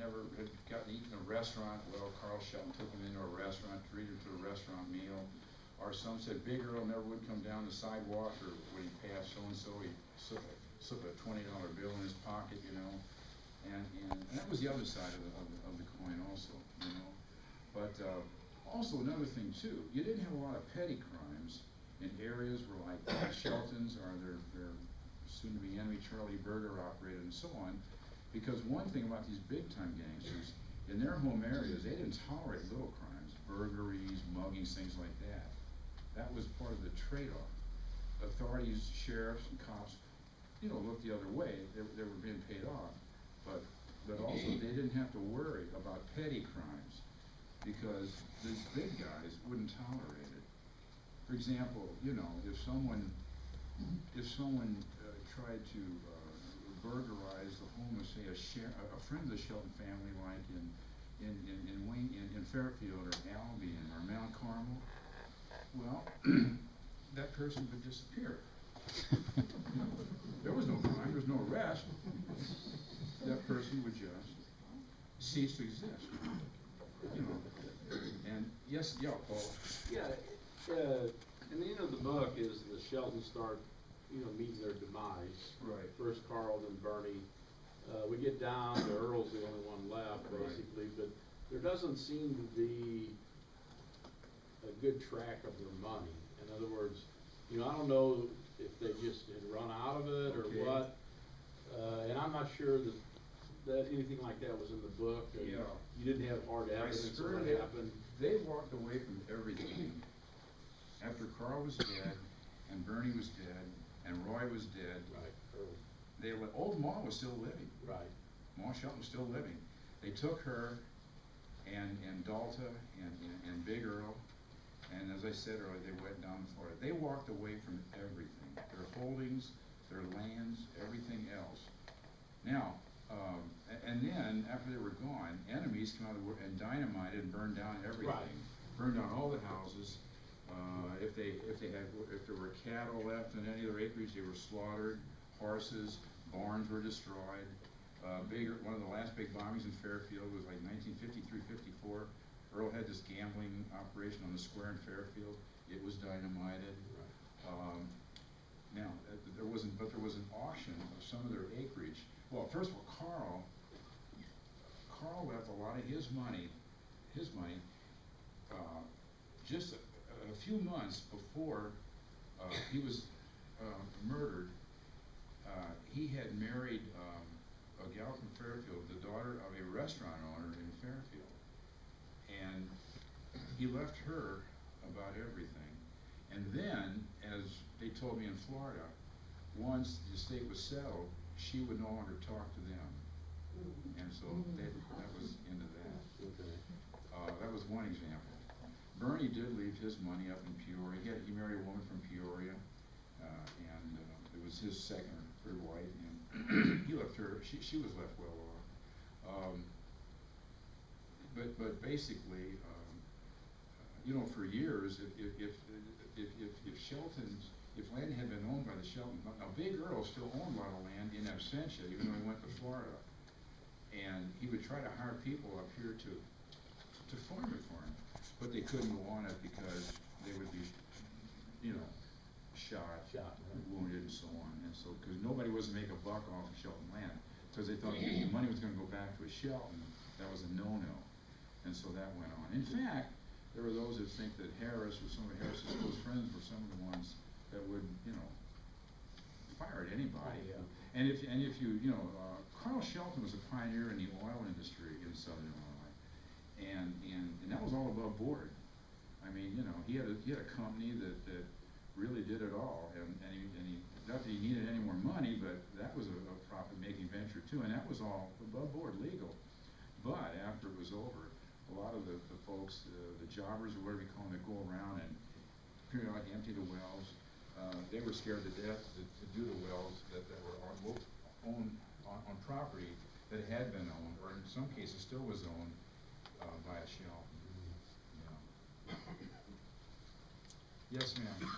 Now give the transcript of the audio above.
never had gotten eaten in a restaurant. Well, Carl Shelton took him into a restaurant, treated him to a restaurant meal. Or some said Big Earl never would come down the sidewalk, or when he passed so-and-so, he'd slip a $20 bill in his pocket, you know. And that was the other side of the coin also, you know. But also another thing too, you didn't have a lot of petty crimes in areas where like Sheltons or their soon-to-be enemy Charlie Berger operated and so on. Because one thing about these big-time gangsters, in their home areas, they didn't tolerate little crimes, burglaries, muggings, things like that. That was part of the trade-off. Authorities, sheriffs, and cops, you know, looked the other way. They were being paid off. But also they didn't have to worry about petty crimes because these big guys wouldn't tolerate it. For example, you know, if someone tried to burglarize the home of, say, a friend of the Shelton family, like in Fairfield or Albion or Mount Carmel, well, that person would disappear. There was no crime, there was no arrest. That person would just cease to exist. You know, and yes, yeah, Paul. Yeah, and the end of the book is the Sheltons start, you know, meeting their demise. Right. First Carl, then Bernie. We get down to Earl's the only one left, basically, but there doesn't seem to be a good track of their money. In other words, you know, I don't know if they just had run out of it or what, and I'm not sure that anything like that was in the book. Yeah. You didn't have hard evidence of what happened. They walked away from everything. After Carl was dead, and Bernie was dead, and Roy was dead. Right. Old Ma was still living. Right. Ma Shelton was still living. They took her and Dalta and Big Earl, and as I said earlier, they went down to Florida. They walked away from everything. Their holdings, their lands, everything else. Now, and then after they were gone, enemies came out of the wood and dynamited and burned down everything. Right. Burned down all the houses. If there were cattle left in any of their acreage, they were slaughtered. Horses, barns were destroyed. One of the last big bombings in Fairfield was like 1953-54. Earl had this gambling operation on the square in Fairfield. It was dynamited. Right. Now, there was an auction of some of their acreage. Well, first of all, Carl left a lot of his money, just a few months before he was murdered. He had married a gal from Fairfield, the daughter of a restaurant owner in Fairfield, and he left her about everything. And then, as they told me in Florida, once the estate was settled, she would no longer talk to them. And so that was into that. Okay. That was one example. Bernie did leave his money up in Peoria. He married a woman from Peoria, and it was his second or third wife, and he left her. She was left well off. But basically, you know, for years, if Shelton's, if land had been owned by the Sheltons, now Big Earl still owned a lot of land in absentia, even though he went to Florida, and he would try to hire people up here to farm it for him, but they couldn't go on it because they would be, you know, shot, wounded, and so on, and so because nobody was to make a buck off of Shelton land, because they thought the money was going to go back to a Shelton. That was a no-no, and so that went on. In fact, there were those that think that Harris or some of Harris's close friends were some of the ones that would, you know, fire at anybody. Oh, yeah. And if you know, Carl Shelton was a pioneer in the oil industry in Southern Illinois, and that was all above board. I mean, you know, he had a company that really did it all, and he not that he needed any more money, but that was a profit-making venture too, and that was all above board legal. But after it was over, a lot of the folks, the jobbers or whatever you call them, that go around and periodically empty the wells, they were scared to death to do the wells that were on property that had been owned, or in some cases still was owned by a shell. Yeah. Yes, ma'am.